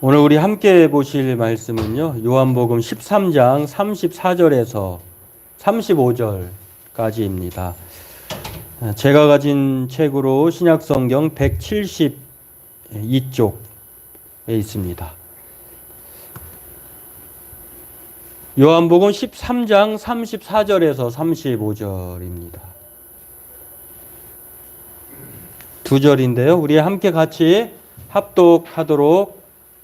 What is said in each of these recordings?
오늘 우리 함께 보실 말씀은요. 요한복음 13장 34절에서 35절까지입니다. 제가 가진 책으로 신약성경 172쪽에 있습니다. 요한복음 13장 34절에서 35절입니다. 두 절인데요. 우리 함께 같이 합독하도록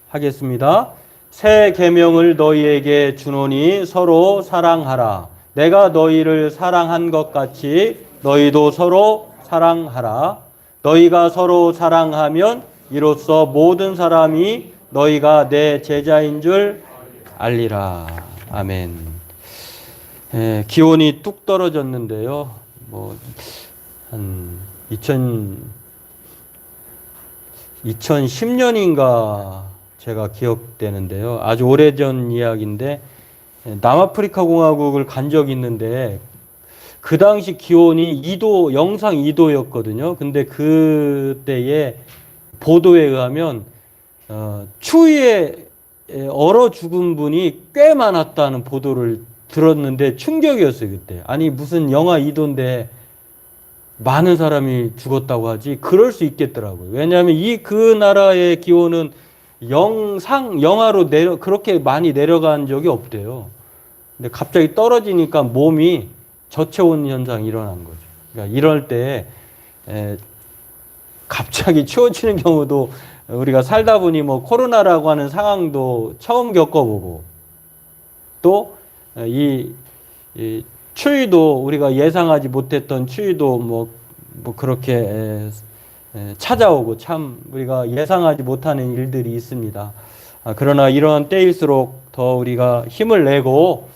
하겠습니다. 새 계명을 너희에게 주노니 서로 사랑하라. 내가 너희를 사랑한 것 같이 너희도 서로 사랑하라. 너희가 서로 사랑하면 이로써 모든 사람이 너희가 내 제자인 줄 알리라. 아멘. 기온이 뚝 떨어졌는데요. 한 2010년인가 제가 기억되는데요. 아주 오래전 이야기인데 남아프리카 공화국을 간 적이 있는데 그 당시 기온이 2도, 영상 2도였거든요. 근데 그때의 보도에 의하면 추위에 얼어 죽은 분이 꽤 많았다는 보도를 들었는데 충격이었어요, 그때. 아니, 무슨 영하 2도인데 많은 사람이 죽었다고 하지? 그럴 수 있겠더라고요. 왜냐하면 그 나라의 기온은 영하로 그렇게 많이 내려간 적이 없대요. 근데 갑자기 떨어지니까 몸이 저체온 현상이 일어난 거죠. 그러니까 이럴 때 갑자기 추워지는 경우도 우리가 살다 보니 코로나라고 하는 상황도 처음 겪어보고 또 이 추위도 우리가 예상하지 못했던 추위도 그렇게 찾아오고 참 우리가 예상하지 못하는 일들이 있습니다. 그러나 이러한 때일수록 더 우리가 힘을 내고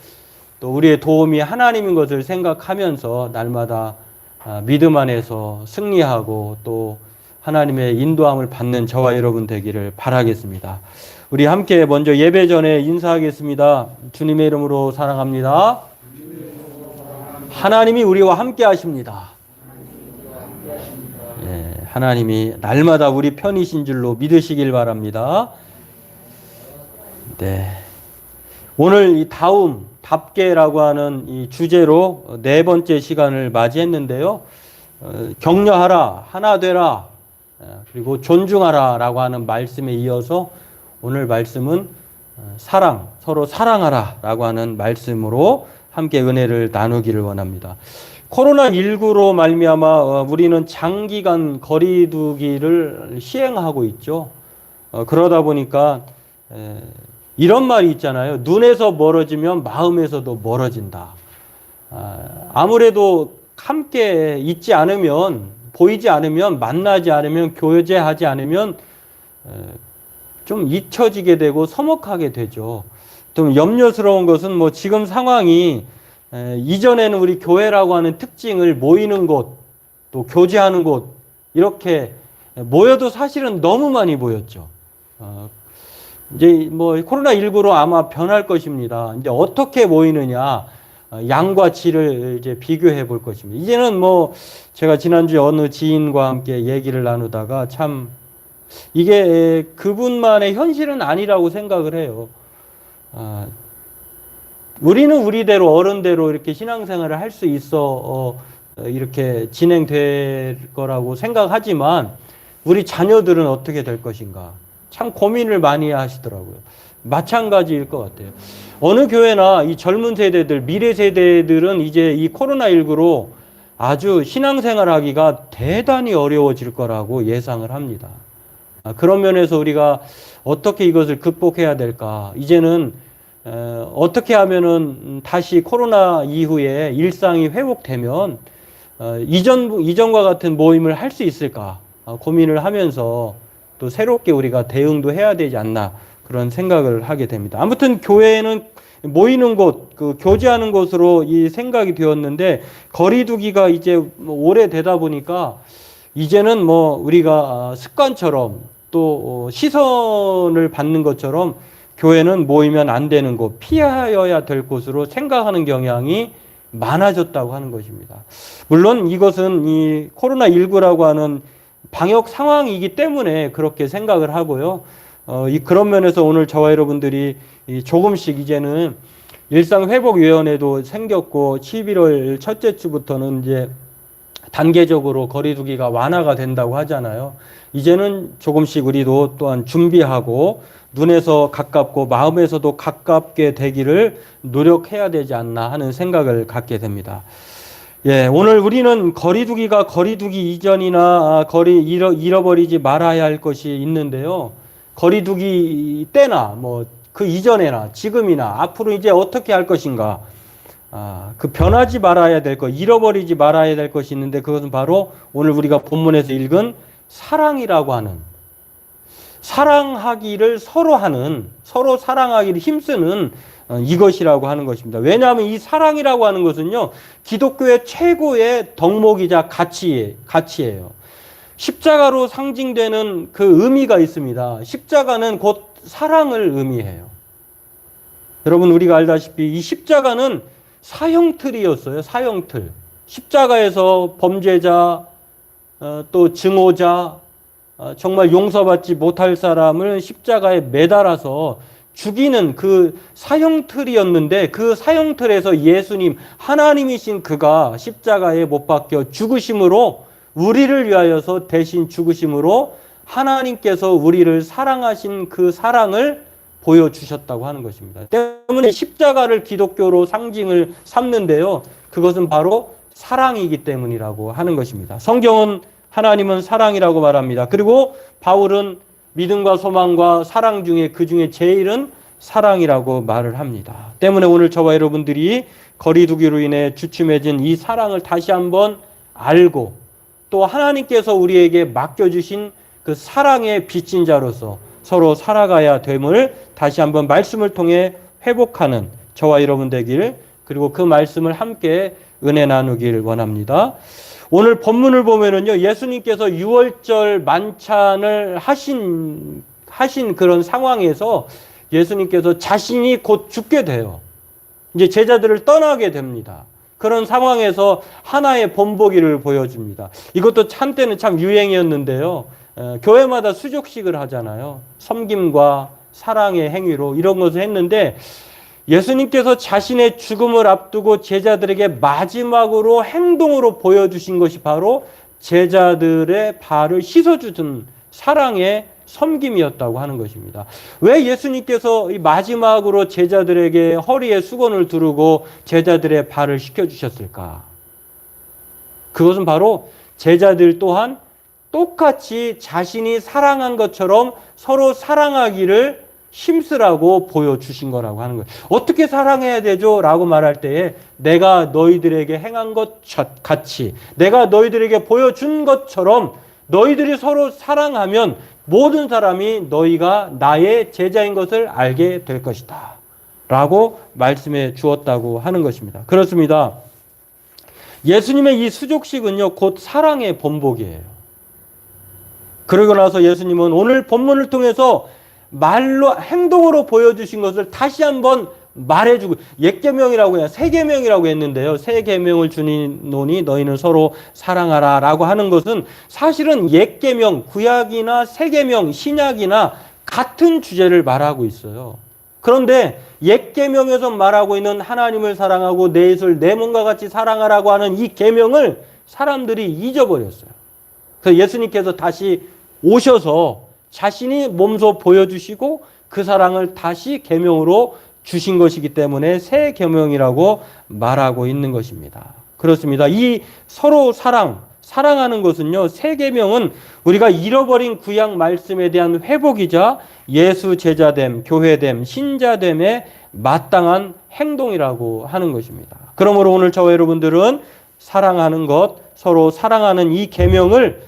또 우리의 도움이 하나님인 것을 생각하면서 날마다 믿음 안에서 승리하고 또 하나님의 인도함을 받는 저와 여러분 되기를 바라겠습니다. 우리 함께 먼저 예배 전에 인사하겠습니다. 주님의 이름으로 사랑합니다. 하나님이 우리와 함께 하십니다. 하나님이 날마다 우리 편이신 줄로 믿으시길 바랍니다. 네. 오늘 이 다음, 답게라고 하는 이 주제로 네 번째 시간을 맞이했는데요. 격려하라, 하나 되라, 그리고 존중하라 라고 하는 말씀에 이어서 오늘 말씀은 사랑, 서로 사랑하라 라고 하는 말씀으로 함께 은혜를 나누기를 원합니다. 코로나19로 말미암아 우리는 장기간 거리두기를 시행하고 있죠. 그러다 보니까 이런 말이 있잖아요. 눈에서 멀어지면 마음에서도 멀어진다. 아무래도 함께 있지 않으면, 보이지 않으면, 만나지 않으면, 교제하지 않으면 좀 잊혀지게 되고 서먹하게 되죠. 좀 염려스러운 것은 지금 상황이 이전에는 우리 교회라고 하는 특징을 모이는 곳, 또 교제하는 곳, 이렇게 모여도 사실은 너무 많이 모였죠. 이제 코로나19로 아마 변할 것입니다. 이제 어떻게 모이느냐, 양과 질을 이제 비교해 볼 것입니다. 이제는 제가 지난주에 어느 지인과 함께 얘기를 나누다가 참 이게 그분만의 현실은 아니라고 생각을 해요. 우리는 우리대로 어른대로 이렇게 신앙생활을 할 수 있어 이렇게 진행될 거라고 생각하지만 우리 자녀들은 어떻게 될 것인가 참 고민을 많이 하시더라고요. 마찬가지일 것 같아요. 어느 교회나 이 젊은 세대들, 미래 세대들은 이제 이 코로나19로 아주 신앙생활하기가 대단히 어려워질 거라고 예상을 합니다. 그런 면에서 우리가 어떻게 이것을 극복해야 될까? 이제는 어떻게 하면은 다시 코로나 이후에 일상이 회복되면 이전과 같은 모임을 할 수 있을까 고민을 하면서 또 새롭게 우리가 대응도 해야 되지 않나 그런 생각을 하게 됩니다. 아무튼 교회는 모이는 곳, 교제하는 곳으로 이 생각이 되었는데 거리두기가 이제 오래되다 보니까 이제는 우리가 습관처럼 또 시선을 받는 것처럼 교회는 모이면 안 되는 곳, 피하여야 될 곳으로 생각하는 경향이 많아졌다고 하는 것입니다. 물론 이것은 이 코로나19라고 하는 방역 상황이기 때문에 그렇게 생각을 하고요. 그런 면에서 오늘 저와 여러분들이 조금씩 이제는 일상회복위원회도 생겼고 11월 첫째 주부터는 이제 단계적으로 거리두기가 완화가 된다고 하잖아요. 이제는 조금씩 우리도 또한 준비하고 눈에서 가깝고 마음에서도 가깝게 되기를 노력해야 되지 않나 하는 생각을 갖게 됩니다. 예, 오늘 우리는 거리두기가 거리두기 이전이나 잃어버리지 말아야 할 것이 있는데요. 거리두기 때나 뭐 그 이전에나 지금이나 앞으로 이제 어떻게 할 것인가. 그 변하지 말아야 될 것, 잃어버리지 말아야 될 것이 있는데 그것은 바로 오늘 우리가 본문에서 읽은 사랑이라고 하는, 사랑하기를 서로 하는, 서로 사랑하기를 힘쓰는 이것이라고 하는 것입니다. 왜냐하면 이 사랑이라고 하는 것은요, 기독교의 최고의 덕목이자 가치예요. 십자가로 상징되는 그 의미가 있습니다. 십자가는 곧 사랑을 의미해요. 여러분, 우리가 알다시피 이 십자가는 사형틀이었어요. 사형틀. 십자가에서 범죄자, 또 증오자, 정말 용서받지 못할 사람을 십자가에 매달아서 죽이는 그 사형틀이었는데, 그 사형틀에서 예수님, 하나님이신 그가 십자가에 못 박혀 죽으심으로, 우리를 위하여서 대신 죽으심으로 하나님께서 우리를 사랑하신 그 사랑을 보여주셨다고 하는 것입니다. 때문에 십자가를 기독교로 상징을 삼는데요, 그것은 바로 사랑이기 때문이라고 하는 것입니다. 성경은 하나님은 사랑이라고 말합니다. 그리고 바울은 믿음과 소망과 사랑 중에 그 중에 제일은 사랑이라고 말을 합니다. 때문에 오늘 저와 여러분들이 거리두기로 인해 주춤해진 이 사랑을 다시 한번 알고, 또 하나님께서 우리에게 맡겨주신 그 사랑의 빚진 자로서 서로 살아가야 됨을 다시 한번 말씀을 통해 회복하는 저와 여러분 되길, 그리고 그 말씀을 함께 은혜 나누길 원합니다. 오늘 본문을 보면은요, 예수님께서 유월절 만찬을 하신 그런 상황에서 예수님께서 자신이 곧 죽게 돼요. 이제 제자들을 떠나게 됩니다. 그런 상황에서 하나의 본보기를 보여줍니다. 이것도 한때는 참 유행이었는데요. 교회마다 수족식을 하잖아요. 섬김과 사랑의 행위로 이런 것을 했는데, 예수님께서 자신의 죽음을 앞두고 제자들에게 마지막으로 행동으로 보여주신 것이 바로 제자들의 발을 씻어주던 사랑의 섬김이었다고 하는 것입니다. 왜 예수님께서 이 마지막으로 제자들에게 허리에 수건을 두르고 제자들의 발을 씻겨주셨을까? 그것은 바로 제자들 또한 똑같이 자신이 사랑한 것처럼 서로 사랑하기를 힘쓰라고 보여주신 거라고 하는 거예요. 어떻게 사랑해야 되죠? 라고 말할 때에 내가 너희들에게 행한 것 같이, 내가 너희들에게 보여준 것처럼 너희들이 서로 사랑하면 모든 사람이 너희가 나의 제자인 것을 알게 될 것이다 라고 말씀해 주었다고 하는 것입니다. 그렇습니다. 예수님의 이 수족식은요, 곧 사랑의 본보기예요. 그러고 나서 예수님은 오늘 본문을 통해서 말로, 행동으로 보여주신 것을 다시 한번 말해주고, 옛 계명이라고 해야 새 계명이라고 했는데요, 새 계명을 주노니 너희는 서로 사랑하라 라고 하는 것은 사실은 옛 계명, 구약이나 새 계명, 신약이나 같은 주제를 말하고 있어요. 그런데 옛 계명에서 말하고 있는 하나님을 사랑하고 내 이웃을 내 몸과 같이 사랑하라고 하는 이 계명을 사람들이 잊어버렸어요. 그래서 예수님께서 다시 오셔서 자신이 몸소 보여주시고 그 사랑을 다시 계명으로 주신 것이기 때문에 새 계명이라고 말하고 있는 것입니다. 그렇습니다. 이 서로 사랑하는 것은요, 새 계명은 우리가 잃어버린 구약 말씀에 대한 회복이자 예수 제자됨, 교회됨, 신자됨에 마땅한 행동이라고 하는 것입니다. 그러므로 오늘 저와 여러분들은 사랑하는 것, 서로 사랑하는 이 계명을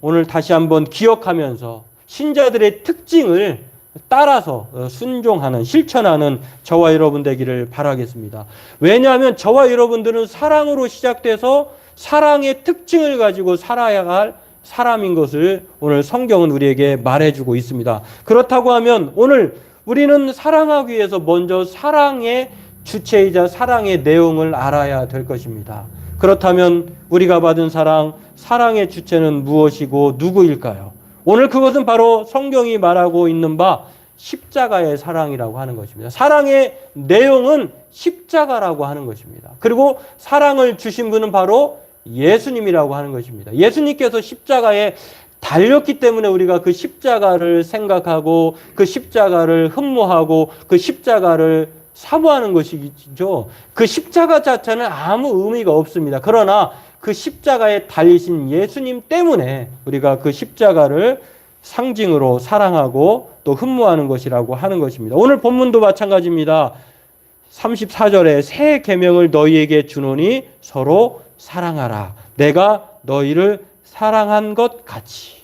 오늘 다시 한번 기억하면서 신자들의 특징을 따라서 순종하는, 실천하는 저와 여러분 되기를 바라겠습니다. 왜냐하면 저와 여러분들은 사랑으로 시작돼서 사랑의 특징을 가지고 살아야 할 사람인 것을 오늘 성경은 우리에게 말해주고 있습니다. 그렇다고 하면 오늘 우리는 사랑하기 위해서 먼저 사랑의 주체이자 사랑의 내용을 알아야 될 것입니다. 그렇다면 우리가 받은 사랑의 주체는 무엇이고 누구일까요? 오늘 그것은 바로 성경이 말하고 있는 바 십자가의 사랑이라고 하는 것입니다. 사랑의 내용은 십자가라고 하는 것입니다. 그리고 사랑을 주신 분은 바로 예수님이라고 하는 것입니다. 예수님께서 십자가에 달렸기 때문에 우리가 그 십자가를 생각하고 그 십자가를 흠모하고 그 십자가를 사모하는 것이죠. 그 십자가 자체는 아무 의미가 없습니다. 그러나 그 십자가에 달리신 예수님 때문에 우리가 그 십자가를 상징으로 사랑하고 또 흠모하는 것이라고 하는 것입니다. 오늘 본문도 마찬가지입니다. 34절에 새 계명을 너희에게 주노니 서로 사랑하라. 내가 너희를 사랑한 것 같이.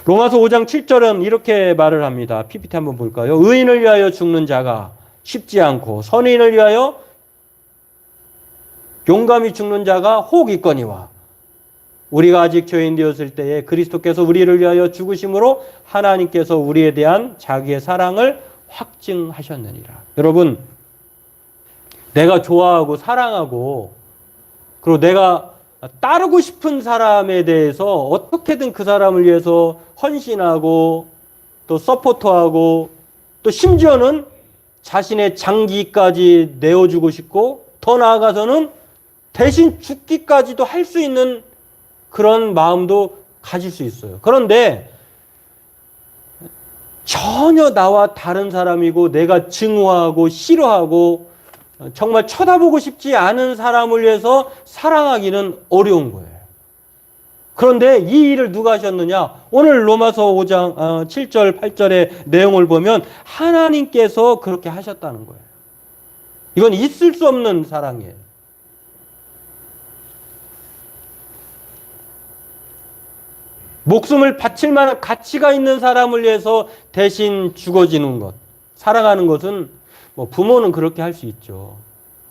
로마서 5장 7절은 이렇게 말을 합니다. PPT 한번 볼까요? 의인을 위하여 죽는 자가 쉽지 않고 선인을 위하여 용감히 죽는 자가 혹 있거니와 우리가 아직 죄인 되었을 때에 그리스도께서 우리를 위하여 죽으심으로 하나님께서 우리에 대한 자기의 사랑을 확증하셨느니라. 여러분, 내가 좋아하고 사랑하고 그리고 내가 따르고 싶은 사람에 대해서 어떻게든 그 사람을 위해서 헌신하고 또 서포터하고 또 심지어는 자신의 장기까지 내어주고 싶고 더 나아가서는 대신 죽기까지도 할 수 있는 그런 마음도 가질 수 있어요. 그런데 전혀 나와 다른 사람이고 내가 증오하고 싫어하고 정말 쳐다보고 싶지 않은 사람을 위해서 사랑하기는 어려운 거예요. 그런데 이 일을 누가 하셨느냐? 오늘 로마서 5장 7절 8절의 내용을 보면 하나님께서 그렇게 하셨다는 거예요. 이건 있을 수 없는 사랑이에요. 목숨을 바칠 만한 가치가 있는 사람을 위해서 대신 죽어지는 것. 사랑하는 것은 뭐 부모는 그렇게 할 수 있죠.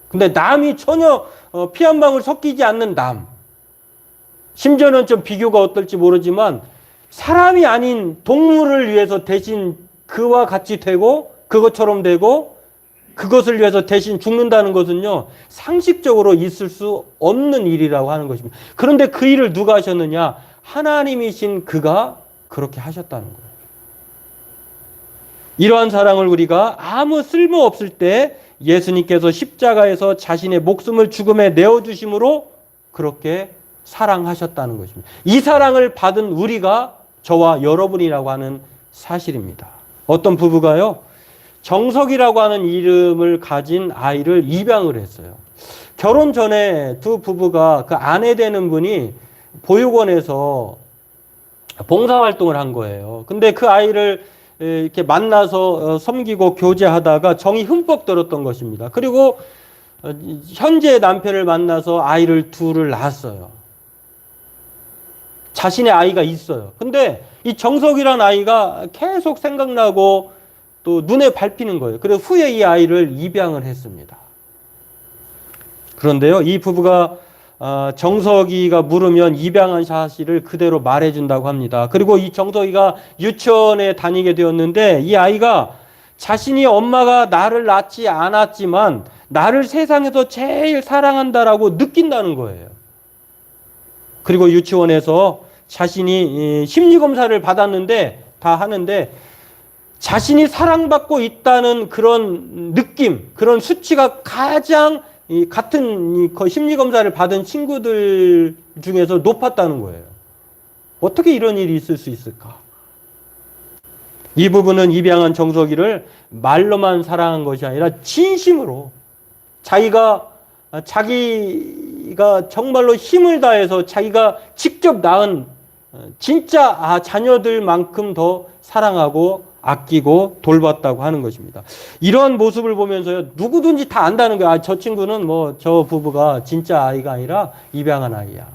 근데 남이 전혀 피 한 방울 섞이지 않는 남. 심지어는 좀 비교가 어떨지 모르지만 사람이 아닌 동물을 위해서 대신 그와 같이 되고 그것처럼 되고 그것을 위해서 대신 죽는다는 것은요. 상식적으로 있을 수 없는 일이라고 하는 것입니다. 그런데 그 일을 누가 하셨느냐? 하나님이신 그가 그렇게 하셨다는 거예요. 이러한 사랑을 우리가 아무 쓸모없을 때 예수님께서 십자가에서 자신의 목숨을 죽음에 내어주심으로 그렇게 사랑하셨다는 것입니다. 이 사랑을 받은 우리가 저와 여러분이라고 하는 사실입니다. 어떤 부부가요, 정석이라고 하는 이름을 가진 아이를 입양을 했어요. 결혼 전에 두 부부가 그 아내 되는 분이 보육원에서 봉사활동을 한 거예요. 근데 그 아이를 이렇게 만나서 섬기고 교제하다가 정이 흠뻑 들었던 것입니다. 그리고 현재 남편을 만나서 아이를 둘을 낳았어요. 자신의 아이가 있어요. 근데 이 정석이란 아이가 계속 생각나고 또 눈에 밟히는 거예요. 그래서 후에 이 아이를 입양을 했습니다. 그런데요, 이 부부가 정석이가 물으면 입양한 사실을 그대로 말해준다고 합니다. 그리고 이 정석이가 유치원에 다니게 되었는데 이 아이가 자신이 엄마가 나를 낳지 않았지만 나를 세상에서 제일 사랑한다라고 느낀다는 거예요. 그리고 유치원에서 자신이 심리검사를 받았는데 다 하는데 자신이 사랑받고 있다는 그런 느낌, 그런 수치가 가장 같은 심리검사를 받은 친구들 중에서 높았다는 거예요. 어떻게 이런 일이 있을 수 있을까? 이 부분은 입양한 정석이를 말로만 사랑한 것이 아니라 진심으로 자기가 정말로 힘을 다해서 자기가 직접 낳은 진짜 자녀들만큼 더 사랑하고 아끼고 돌봤다고 하는 것입니다. 이런 모습을 보면서요, 누구든지 다 안다는 거야. 저 친구는 저 부부가 진짜 아이가 아니라 입양한 아이야.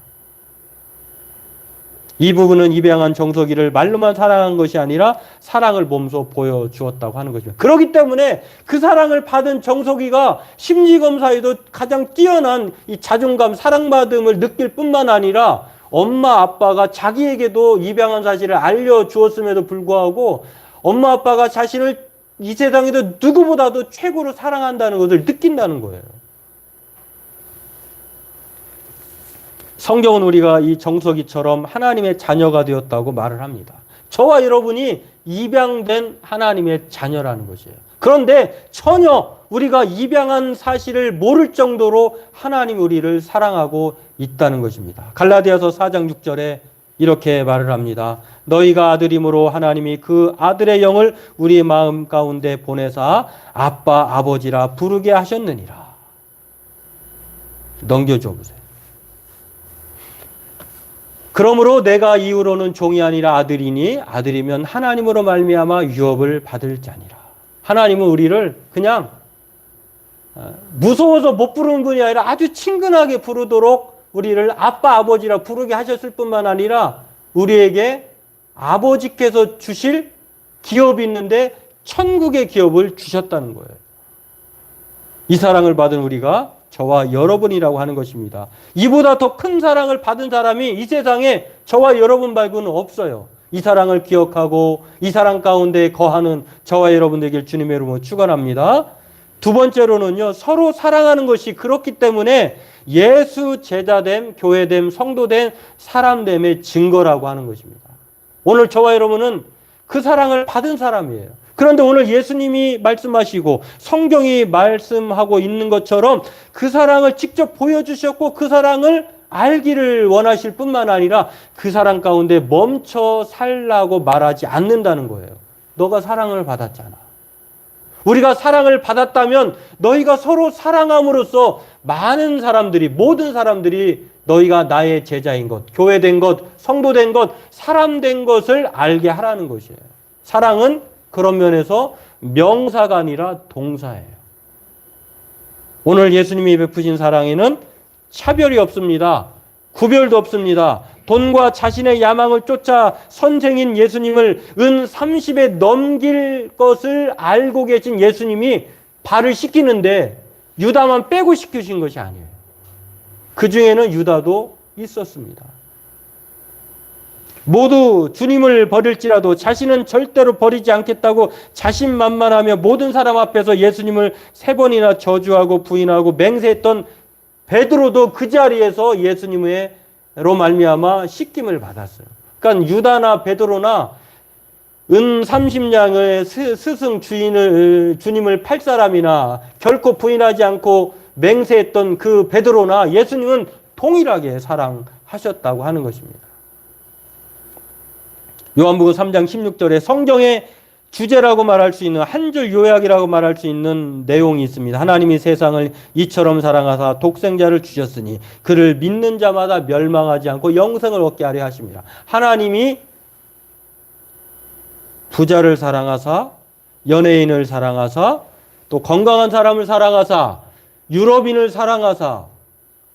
이 부분은 입양한 정석이를 말로만 사랑한 것이 아니라 사랑을 몸소 보여주었다고 하는 것입니다. 그렇기 때문에 그 사랑을 받은 정석이가 심리검사에도 가장 뛰어난 이 자존감, 사랑받음을 느낄 뿐만 아니라 엄마 아빠가 자기에게도 입양한 사실을 알려주었음에도 불구하고 엄마 아빠가 자신을 이 세상에도 누구보다도 최고로 사랑한다는 것을 느낀다는 거예요. 성경은 우리가 이 정석이처럼 하나님의 자녀가 되었다고 말을 합니다. 저와 여러분이 입양된 하나님의 자녀라는 것이에요. 그런데 전혀 우리가 입양한 사실을 모를 정도로 하나님 우리를 사랑하고 있다는 것입니다. 갈라디아서 4장 6절에 이렇게 말을 합니다. 너희가 아들임으로 하나님이 그 아들의 영을 우리 마음 가운데 보내사 아빠 아버지라 부르게 하셨느니라. 넘겨줘 보세요. 그러므로 내가 이후로는 종이 아니라 아들이니 아들이면 하나님으로 말미암아 유업을 받을 자니라. 하나님은 우리를 그냥 무서워서 못 부르는 분이 아니라 아주 친근하게 부르도록 우리를 아빠 아버지라 부르게 하셨을 뿐만 아니라 우리에게 아버지께서 주실 기업이 있는데 천국의 기업을 주셨다는 거예요. 이 사랑을 받은 우리가 저와 여러분이라고 하는 것입니다. 이보다 더 큰 사랑을 받은 사람이 이 세상에 저와 여러분 말고는 없어요. 이 사랑을 기억하고 이 사랑 가운데 거하는 저와 여러분 되길 주님의 이름으로 축원합니다. 두 번째로는요, 서로 사랑하는 것이 그렇기 때문에 예수 제자됨, 교회됨, 성도됨, 사람됨의 증거라고 하는 것입니다. 오늘 저와 여러분은 그 사랑을 받은 사람이에요. 그런데 오늘 예수님이 말씀하시고 성경이 말씀하고 있는 것처럼 그 사랑을 직접 보여주셨고 그 사랑을 알기를 원하실 뿐만 아니라 그 사랑 가운데 멈춰 살라고 말하지 않는다는 거예요. 너가 사랑을 받았잖아. 우리가 사랑을 받았다면 너희가 서로 사랑함으로써 많은 사람들이, 모든 사람들이 너희가 나의 제자인 것, 교회된 것, 성도된 것, 사람된 것을 알게 하라는 것이에요. 사랑은 그런 면에서 명사가 아니라 동사예요. 오늘 예수님이 베푸신 사랑에는 차별이 없습니다. 구별도 없습니다. 돈과 자신의 야망을 쫓아 선생인 예수님을 은 30에 넘길 것을 알고 계신 예수님이 발을 씻기는데 유다만 빼고 씻기신 것이 아니에요. 그 중에는 유다도 있었습니다. 모두 주님을 버릴지라도 자신은 절대로 버리지 않겠다고 자신만만하며 모든 사람 앞에서 예수님을 3번이나 저주하고 부인하고 맹세했던 베드로도 그 자리에서 예수님으로 말미암아 씻김을 받았어요. 그러니까 유다나 베드로나 은 30냥의 스승 주님을 팔 사람이나 결코 부인하지 않고 맹세했던 그 베드로나 예수님은 동일하게 사랑하셨다고 하는 것입니다. 요한복음 3장 16절에 성경의 주제라고 말할 수 있는 한 줄 요약이라고 말할 수 있는 내용이 있습니다. 하나님이 세상을 이처럼 사랑하사 독생자를 주셨으니 그를 믿는 자마다 멸망하지 않고 영생을 얻게 하려 하십니다. 하나님이 부자를 사랑하사 연예인을 사랑하사 또 건강한 사람을 사랑하사 유럽인을 사랑하사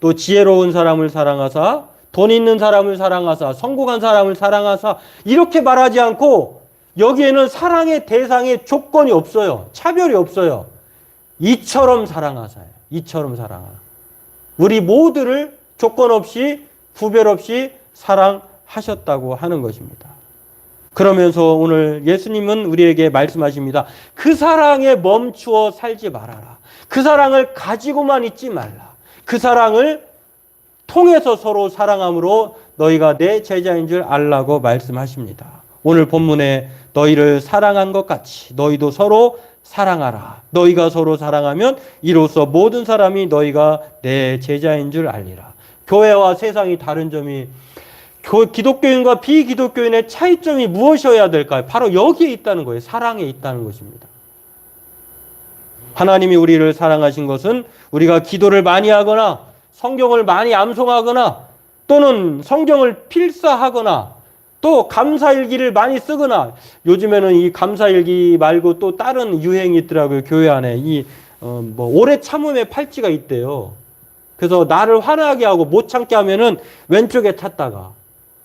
또 지혜로운 사람을 사랑하사 돈 있는 사람을 사랑하사 성공한 사람을 사랑하사 이렇게 말하지 않고 여기에는 사랑의 대상에 조건이 없어요. 차별이 없어요. 이처럼 사랑하사요. 이처럼 사랑하라. 우리 모두를 조건 없이 구별 없이 사랑하셨다고 하는 것입니다. 그러면서 오늘 예수님은 우리에게 말씀하십니다. 그 사랑에 멈추어 살지 말아라. 그 사랑을 가지고만 있지 말라. 그 사랑을 통해서 서로 사랑함으로 너희가 내 제자인 줄 알라고 말씀하십니다. 오늘 본문에 너희를 사랑한 것 같이 너희도 서로 사랑하라. 너희가 서로 사랑하면 이로써 모든 사람이 너희가 내 제자인 줄 알리라. 교회와 세상이 다른 점이 기독교인과 비기독교인의 차이점이 무엇이어야 될까요? 바로 여기에 있다는 거예요. 사랑에 있다는 것입니다. 하나님이 우리를 사랑하신 것은 우리가 기도를 많이 하거나 성경을 많이 암송하거나 또는 성경을 필사하거나 또 감사일기를 많이 쓰거나 요즘에는 이 감사일기 말고 또 다른 유행이 있더라고요. 교회 안에 오래 참음의 팔찌가 있대요. 그래서 나를 화나게 하고 못 참게 하면은 왼쪽에 찼다가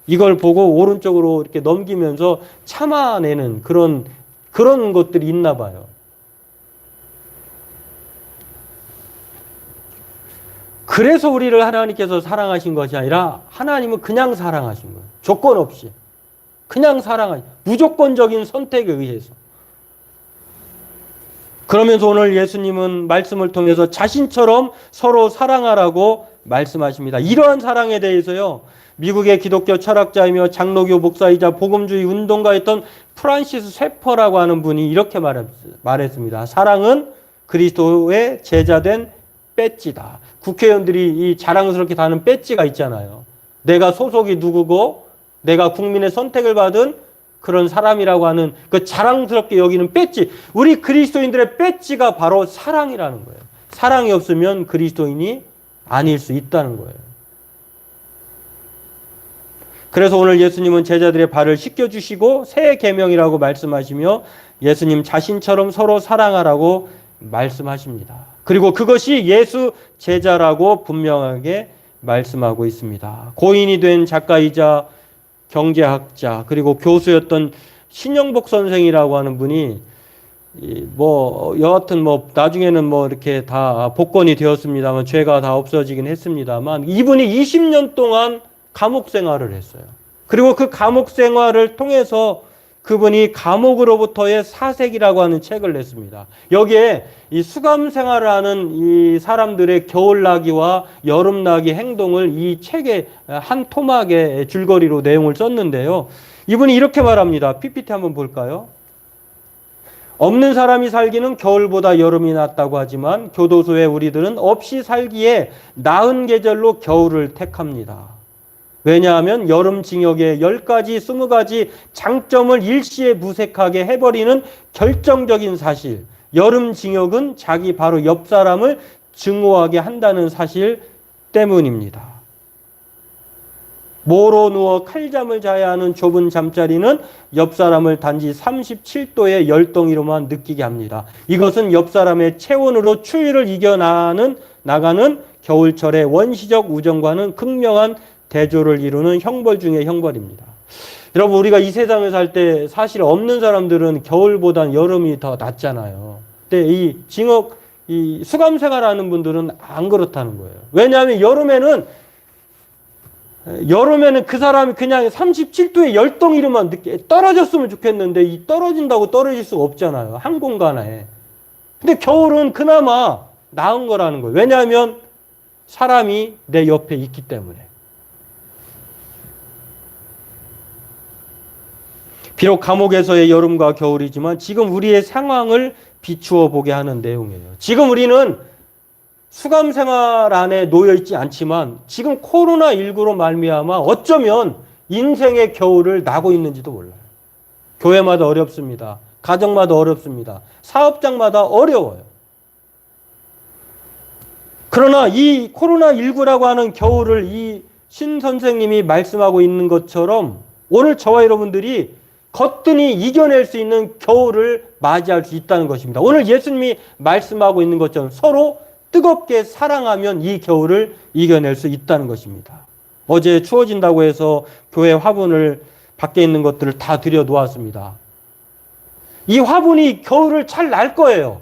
이걸 보고 오른쪽으로 이렇게 넘기면서 참아내는 그런 것들이 있나 봐요. 그래서 우리를 하나님께서 사랑하신 것이 아니라 하나님은 그냥 사랑하신 거예요. 조건 없이. 그냥 사랑하신 무조건적인 선택에 의해서. 그러면서 오늘 예수님은 말씀을 통해서 자신처럼 서로 사랑하라고 말씀하십니다. 이러한 사랑에 대해서요, 미국의 기독교 철학자이며 장로교 목사이자 복음주의 운동가였던 프란시스 셰퍼라고 하는 분이 이렇게 말했습니다. 사랑은 그리스도의 제자된 배지다. 국회의원들이 이 자랑스럽게 다는 배지가 있잖아요. 내가 소속이 누구고 내가 국민의 선택을 받은 그런 사람이라고 하는 그 자랑스럽게 여기는 배지. 우리 그리스도인들의 배지가 바로 사랑이라는 거예요. 사랑이 없으면 그리스도인이 아닐 수 있다는 거예요. 그래서 오늘 예수님은 제자들의 발을 씻겨주시고 새 계명이라고 말씀하시며 예수님 자신처럼 서로 사랑하라고 말씀하십니다. 그리고 그것이 예수 제자라고 분명하게 말씀하고 있습니다. 고인이 된 작가이자 경제학자 그리고 교수였던 신영복 선생이라고 하는 분이 여하튼 나중에는 이렇게 다 복권이 되었습니다만 죄가 다 없어지긴 했습니다만 이분이 20년 동안 감옥 생활을 했어요. 그리고 그 감옥 생활을 통해서 그분이 감옥으로부터의 사색이라고 하는 책을 냈습니다. 여기에 이 수감 생활을 하는 이 사람들의 겨울나기와 여름나기 행동을 이 책의 한 토막의 줄거리로 내용을 썼는데요. 이분이 이렇게 말합니다. PPT 한번 볼까요? 없는 사람이 살기는 겨울보다 여름이 낫다고 하지만 교도소에 우리들은 없이 살기에 나은 계절로 겨울을 택합니다. 왜냐하면 여름 징역의 10가지, 20가지 장점을 일시에 무색하게 해버리는 결정적인 사실. 여름 징역은 자기 바로 옆 사람을 증오하게 한다는 사실 때문입니다. 모로 누워 칼잠을 자야 하는 좁은 잠자리는 옆 사람을 단지 37도의 열동이로만 느끼게 합니다. 이것은 옆 사람의 체온으로 추위를 이겨나가는 겨울철의 원시적 우정과는 극명한 대조를 이루는 형벌 중의 형벌입니다. 여러분, 우리가 이 세상에 살 때 사실 없는 사람들은 겨울보단 여름이 더 낫잖아요. 근데 이 수감 생활하는 분들은 안 그렇다는 거예요. 왜냐하면 여름에는 그 사람이 그냥 37도의 열동이로만 떨어졌으면 좋겠는데 이 떨어진다고 떨어질 수가 없잖아요. 한 공간에. 근데 겨울은 그나마 나은 거라는 거예요. 왜냐하면 사람이 내 옆에 있기 때문에. 비록 감옥에서의 여름과 겨울이지만 지금 우리의 상황을 비추어 보게 하는 내용이에요. 지금 우리는 수감 생활 안에 놓여 있지 않지만 지금 코로나19로 말미암아 어쩌면 인생의 겨울을 나고 있는지도 몰라요. 교회마다 어렵습니다. 가정마다 어렵습니다. 사업장마다 어려워요. 그러나 이 코로나19라고 하는 겨울을 이 신 선생님이 말씀하고 있는 것처럼 오늘 저와 여러분들이 거뜬히 이겨낼 수 있는 겨울을 맞이할 수 있다는 것입니다. 오늘 예수님이 말씀하고 있는 것처럼 서로 뜨겁게 사랑하면 이 겨울을 이겨낼 수 있다는 것입니다. 어제 추워진다고 해서 교회 화분을 밖에 있는 것들을 다 들여놓았습니다. 이 화분이 겨울을 잘 날 거예요.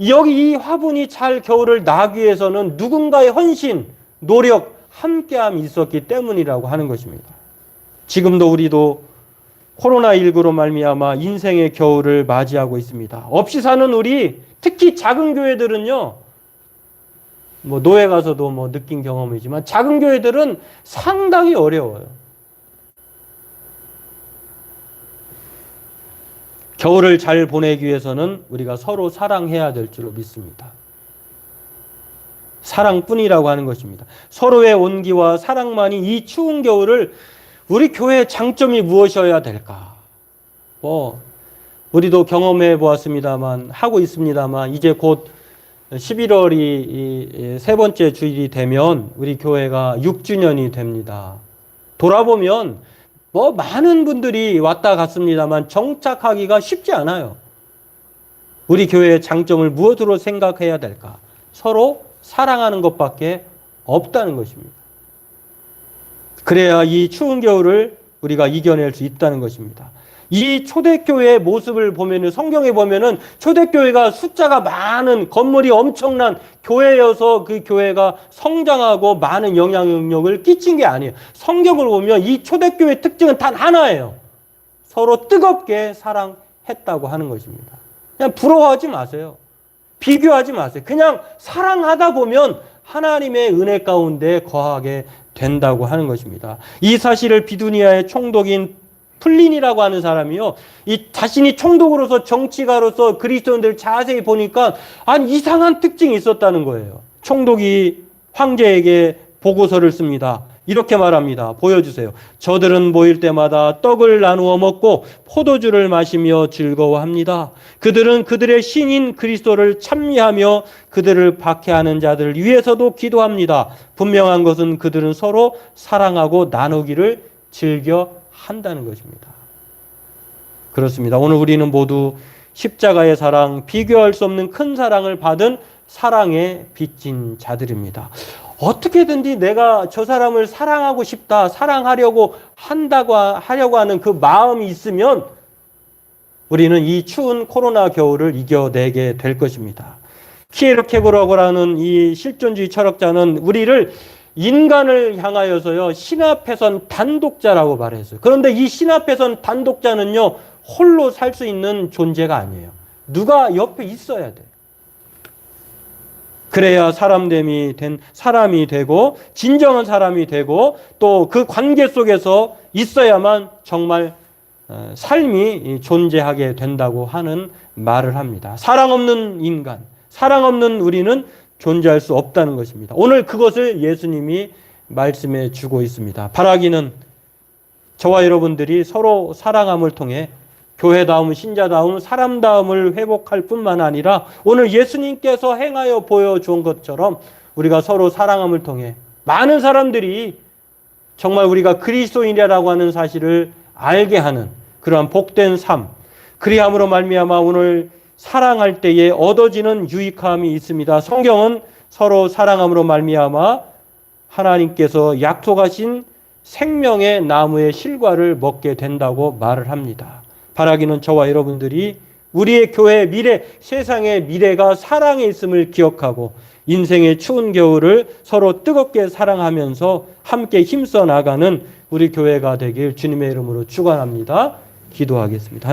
여기 이 화분이 잘 겨울을 나기 위해서는 누군가의 헌신, 노력, 함께함이 있었기 때문이라고 하는 것입니다. 지금도 우리도 코로나19로 말미암아 인생의 겨울을 맞이하고 있습니다. 없이 사는 우리, 특히 작은 교회들은요, 노회 가서도 느낀 경험이지만 작은 교회들은 상당히 어려워요. 겨울을 잘 보내기 위해서는 우리가 서로 사랑해야 될 줄로 믿습니다. 사랑뿐이라고 하는 것입니다. 서로의 온기와 사랑만이 이 추운 겨울을 우리 교회의 장점이 무엇이어야 될까? 우리도 경험해 보았습니다만, 하고 있습니다만, 이제 곧 11월이 세 번째 주일이 되면 우리 교회가 6주년이 됩니다. 돌아보면 많은 분들이 왔다 갔습니다만 정착하기가 쉽지 않아요. 우리 교회의 장점을 무엇으로 생각해야 될까? 서로 사랑하는 것밖에 없다는 것입니다. 그래야 이 추운 겨울을 우리가 이겨낼 수 있다는 것입니다. 이 초대교회의 모습을 보면은, 성경에 보면은 초대교회가 숫자가 많은, 건물이 엄청난 교회여서 그 교회가 성장하고 많은 영향력을 끼친 게 아니에요. 성경을 보면 이 초대교회의 특징은 단 하나예요. 서로 뜨겁게 사랑했다고 하는 것입니다. 그냥 부러워하지 마세요. 비교하지 마세요. 그냥 사랑하다 보면 하나님의 은혜 가운데 거하게 된다고 하는 것입니다. 이 사실을 비두니아의 총독인 플린이라고 하는 사람이요, 이 자신이 총독으로서 정치가로서 그리스도인들 자세히 보니까 아니 이상한 특징이 있었다는 거예요. 총독이 황제에게 보고서를 씁니다. 이렇게 말합니다. 보여주세요. 저들은 모일 때마다 떡을 나누어 먹고 포도주를 마시며 즐거워합니다. 그들은 그들의 신인 그리스도를 찬미하며 그들을 박해하는 자들을 위해서도 기도합니다. 분명한 것은 그들은 서로 사랑하고 나누기를 즐겨 한다는 것입니다. 그렇습니다. 오늘 우리는 모두 십자가의 사랑, 비교할 수 없는 큰 사랑을 받은 사랑에 빚진 자들입니다. 어떻게든지 내가 저 사람을 사랑하고 싶다, 사랑하려고 하려고 하는 그 마음이 있으면 우리는 이 추운 코로나 겨울을 이겨내게 될 것입니다. 키에르 케고라고라는 이 실존주의 철학자는 우리를 인간을 향하여서요, 신앞에선 단독자라고 말했어요. 그런데 이 신앞에선 단독자는요, 홀로 살 수 있는 존재가 아니에요. 누가 옆에 있어야 돼요. 그래야 사람이 되고 진정한 사람이 되고 또 그 관계 속에서 있어야만 정말 삶이 존재하게 된다고 하는 말을 합니다. 사랑 없는 인간, 사랑 없는 우리는 존재할 수 없다는 것입니다. 오늘 그것을 예수님이 말씀해 주고 있습니다. 바라기는 저와 여러분들이 서로 사랑함을 통해 교회다움, 신자다움, 사람다움을 회복할 뿐만 아니라 오늘 예수님께서 행하여 보여준 것처럼 우리가 서로 사랑함을 통해 많은 사람들이 정말 우리가 그리스도인이라고 하는 사실을 알게 하는 그러한 복된 삶, 그리함으로 말미암아 오늘 사랑할 때에 얻어지는 유익함이 있습니다. 성경은 서로 사랑함으로 말미암아 하나님께서 약속하신 생명의 나무의 실과를 먹게 된다고 말을 합니다. 바라기는 저와 여러분들이 우리의 교회의 미래, 세상의 미래가 사랑에 있음을 기억하고 인생의 추운 겨울을 서로 뜨겁게 사랑하면서 함께 힘써 나가는 우리 교회가 되길 주님의 이름으로 축원합니다. 기도하겠습니다.